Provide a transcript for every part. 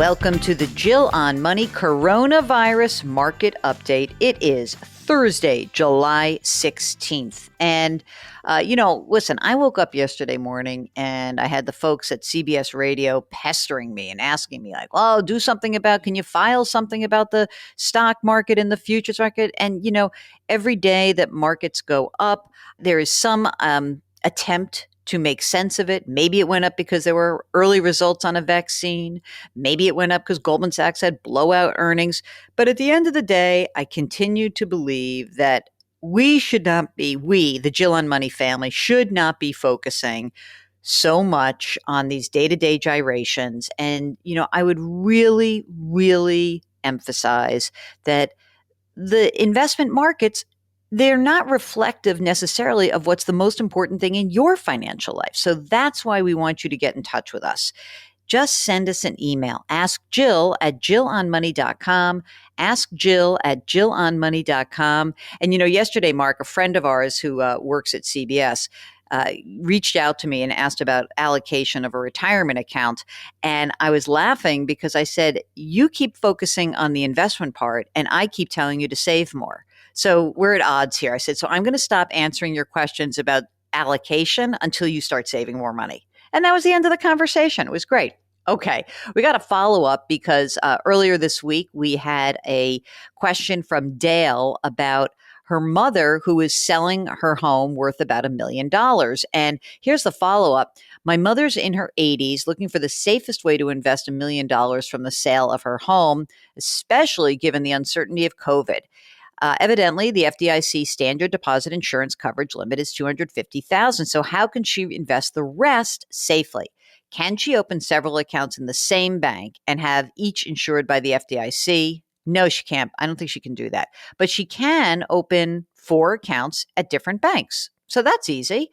Welcome to the Jill on Money Coronavirus Market Update. It is Thursday, July 16th. And, listen, I woke up yesterday morning and I had the folks at CBS Radio pestering me and asking me, like, oh, can you file something about the stock market and the futures market? And, every day that markets go up, there is some attempt to make sense of it. Maybe it went up because there were early results on a vaccine. Maybe it went up because Goldman Sachs had blowout earnings. But at the end of the day, I continue to believe that we, the Jill on Money family, should not be focusing so much on these day-to-day gyrations. And, I would really, really emphasize that the investment markets, they're not reflective necessarily of what's the most important thing in your financial life. So that's why we want you to get in touch with us. Just send us an email. Ask Jill at jillonmoney.com. Ask Jill at jillonmoney.com. And, yesterday, Mark, a friend of ours who works at CBS, reached out to me and asked about allocation of a retirement account. And I was laughing because I said, you keep focusing on the investment part and I keep telling you to save more. So we're at odds here. I said, so I'm going to stop answering your questions about allocation until you start saving more money. And that was the end of the conversation. It was great. Okay, we got to follow up because earlier this week we had a question from Dale about her mother who is selling her home worth about $1 million. And here's the follow-up. My mother's in her 80s looking for the safest way to invest $1 million from the sale of her home, especially given the uncertainty of COVID. Evidently, the FDIC standard deposit insurance coverage limit is $250,000. So how can she invest the rest safely? Can she open several accounts in the same bank and have each insured by the FDIC? No, she can't. I don't think she can do that. But she can open 4 accounts at different banks. So that's easy.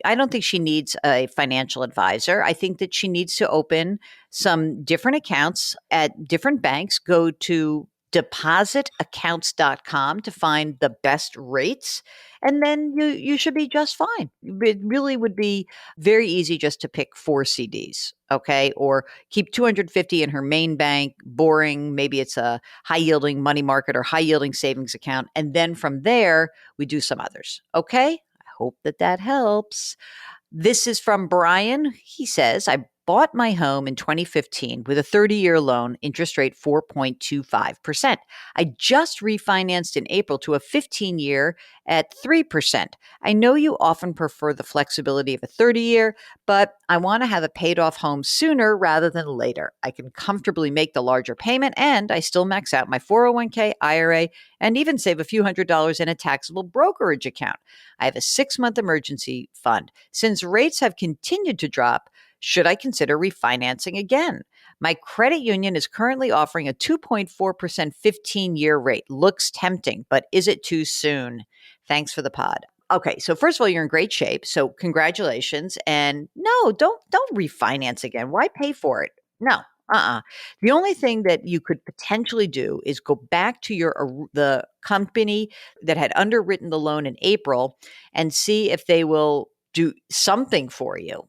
I don't think she needs a financial advisor. I think that she needs to open some different accounts at different banks. Go to depositaccounts.com to find the best rates. And then you should be just fine. It really would be very easy just to pick 4 CDs, okay? Or keep 250 in her main bank, boring. Maybe it's a high-yielding money market or high-yielding savings account. And then from there, we do some others, okay? I hope that helps. This is from Brian. He says, I bought my home in 2015 with a 30-year loan, interest rate 4.25%. I just refinanced in April to a 15-year at 3%. I know you often prefer the flexibility of a 30-year, but I want to have a paid-off home sooner rather than later. I can comfortably make the larger payment, and I still max out my 401k, IRA, and even save a few $100s in a taxable brokerage account. I have a 6-month emergency fund. Since rates have continued to drop, should I consider refinancing again? My credit union is currently offering a 2.4% 15-year rate. Looks tempting, but is it too soon? Thanks for the pod. Okay, so first of all, you're in great shape. So congratulations. And no, don't refinance again. Why pay for it? No. The only thing that you could potentially do is go back to the company that had underwritten the loan in April and see if they will do something for you.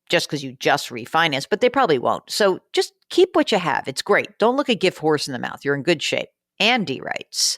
Just because you just refinanced, but they probably won't. So just keep what you have. It's great. Don't look a gift horse in the mouth. You're in good shape. Andy writes,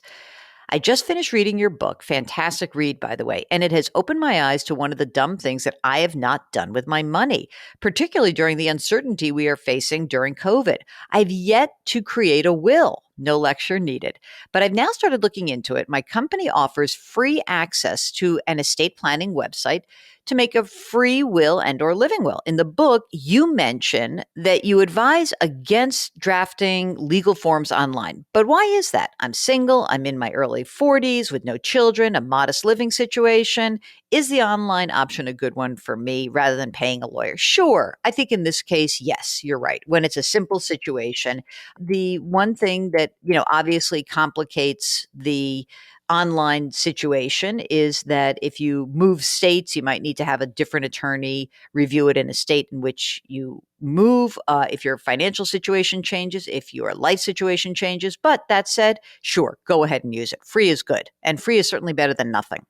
I just finished reading your book. Fantastic read, by the way. And it has opened my eyes to one of the dumb things that I have not done with my money, particularly during the uncertainty we are facing during COVID. I've yet to create a will. No lecture needed. But I've now started looking into it. My company offers free access to an estate planning website to make a free will and or living will. In the book, you mention that you advise against drafting legal forms online. But why is that? I'm single, I'm in my early 40s with no children, a modest living situation. Is the online option a good one for me rather than paying a lawyer? Sure. I think in this case, yes, you're right. When it's a simple situation, the one thing that, obviously complicates the online situation is that if you move states, you might need to have a different attorney review it in a state in which you move. If your financial situation changes, if your life situation changes. But that said, sure, go ahead and use it. Free is good. And free is certainly better than nothing.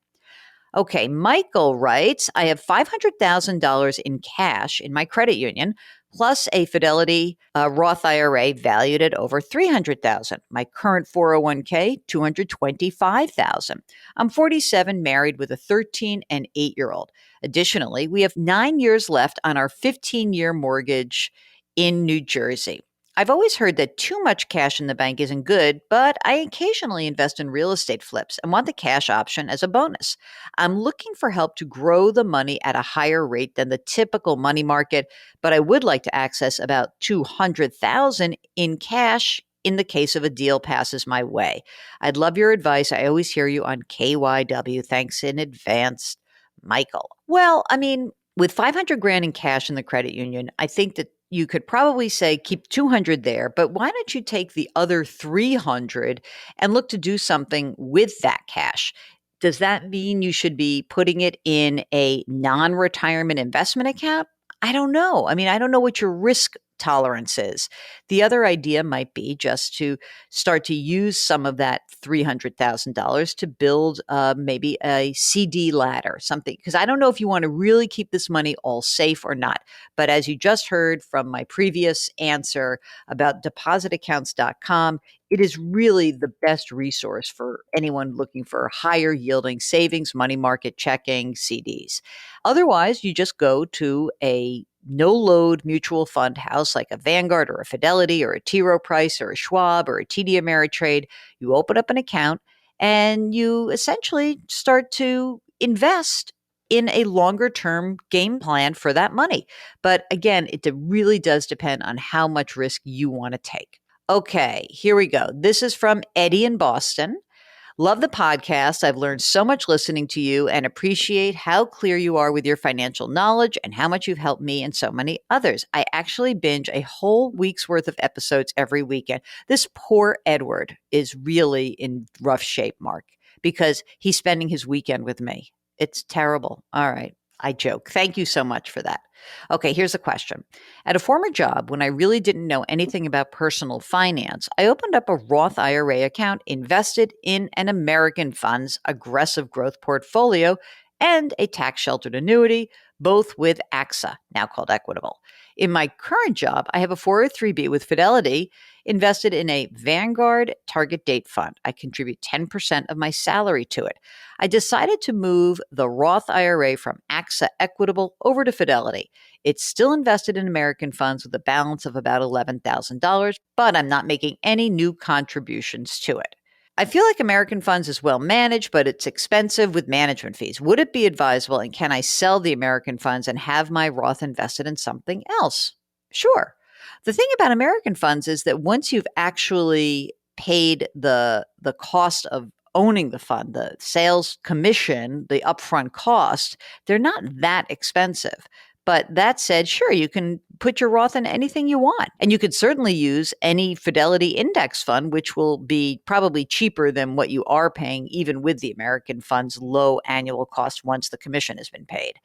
Okay, Michael writes, I have $500,000 in cash in my credit union, plus a Fidelity Roth IRA valued at over $300,000. My current 401k, $225,000. I'm 47, married with a 13 and 8-year-old. Additionally, we have 9 years left on our 15-year mortgage in New Jersey. I've always heard that too much cash in the bank isn't good, but I occasionally invest in real estate flips and want the cash option as a bonus. I'm looking for help to grow the money at a higher rate than the typical money market, but I would like to access about $200,000 in cash in the case of a deal passes my way. I'd love your advice. I always hear you on KYW. Thanks in advance, Michael. Well, I mean, with 500 grand in cash in the credit union, I think that you could probably say keep 200 there, but why don't you take the other 300 and look to do something with that cash? Does that mean you should be putting it in a non-retirement investment account? I don't know. I mean, I don't know what your risk tolerance is. The other idea might be just to start to use some of that $300,000 to build maybe a CD ladder, something, because I don't know if you want to really keep this money all safe or not. But as you just heard from my previous answer about depositaccounts.com, it is really the best resource for anyone looking for higher yielding savings, money market checking, CDs. Otherwise, you just go to a no load mutual fund house like a Vanguard or a Fidelity or a T. Rowe Price or a Schwab or a TD Ameritrade. You open up an account and you essentially start to invest in a longer term game plan for that money. But again, it really does depend on how much risk you want to take. Okay, here we go. This is from Eddie in Boston. Love the podcast. I've learned so much listening to you and appreciate how clear you are with your financial knowledge and how much you've helped me and so many others. I actually binge a whole week's worth of episodes every weekend. This poor Edward is really in rough shape, Mark, because he's spending his weekend with me. It's terrible. All right. I joke. Thank you so much for that. Okay, here's a question. At a former job, when I really didn't know anything about personal finance, I opened up a Roth IRA account, invested in an American Fund's aggressive growth portfolio, and a tax-sheltered annuity, both with AXA, now called Equitable. In my current job, I have a 403b with Fidelity invested in a Vanguard target date fund. I contribute 10% of my salary to it. I decided to move the Roth IRA from AXA Equitable over to Fidelity. It's still invested in American funds with a balance of about $11,000, but I'm not making any new contributions to it. I feel like American Funds is well managed, but it's expensive with management fees. Would it be advisable, and can I sell the American Funds and have my Roth invested in something else? Sure. The thing about American Funds is that once you've actually paid the cost of owning the fund, the sales commission, the upfront cost, they're not that expensive. But that said, sure, you can put your Roth in anything you want. And you could certainly use any Fidelity index fund, which will be probably cheaper than what you are paying, even with the American Fund's low annual cost once the commission has been paid.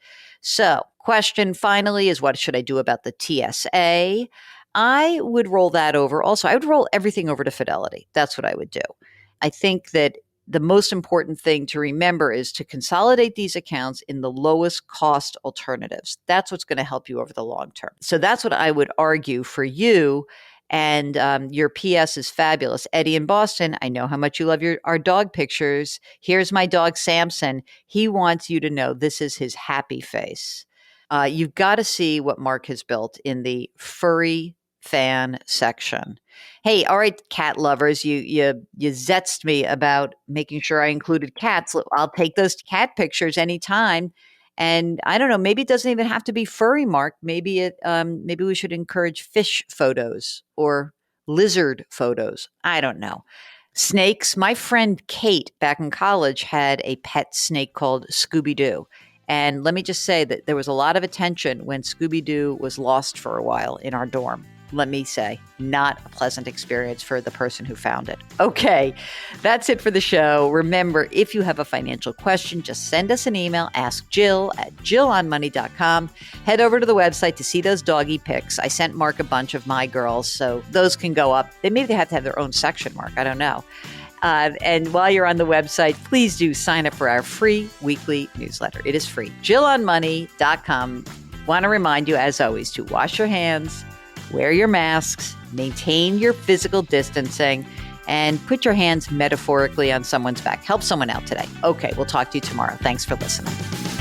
So, question finally is, what should I do about the TSA? I would roll that over. Also, I would roll everything over to Fidelity. That's what I would do. I think that the most important thing to remember is to consolidate these accounts in the lowest cost alternatives. That's what's going to help you over the long term. So that's what I would argue for you. And your PS is fabulous. Eddie in Boston, I know how much you love our dog pictures. Here's my dog, Samson. He wants you to know this is his happy face. You've got to see what Mark has built in the furry fan section. Hey, all right, cat lovers, you zetzed me about making sure I included cats. I'll take those cat pictures anytime. And I don't know, maybe it doesn't even have to be furry, Mark. Maybe maybe we should encourage fish photos or lizard photos. I don't know. Snakes. My friend Kate back in college had a pet snake called Scooby-Doo. And let me just say that there was a lot of attention when Scooby-Doo was lost for a while in our dorm. Let me say, not a pleasant experience for the person who found it. Okay, that's it for the show. Remember, if you have a financial question, just send us an email, askjill@jillonmoney.com. Head over to the website to see those doggy pics. I sent Mark a bunch of my girls, so those can go up. Maybe they have to have their own section, Mark. I don't know. And while you're on the website, please do sign up for our free weekly newsletter. It is free. jillonmoney.com want to remind you, as always, to wash your hands, wear your masks, maintain your physical distancing, and put your hands metaphorically on someone's back. Help someone out today. Okay, we'll talk to you tomorrow. Thanks for listening.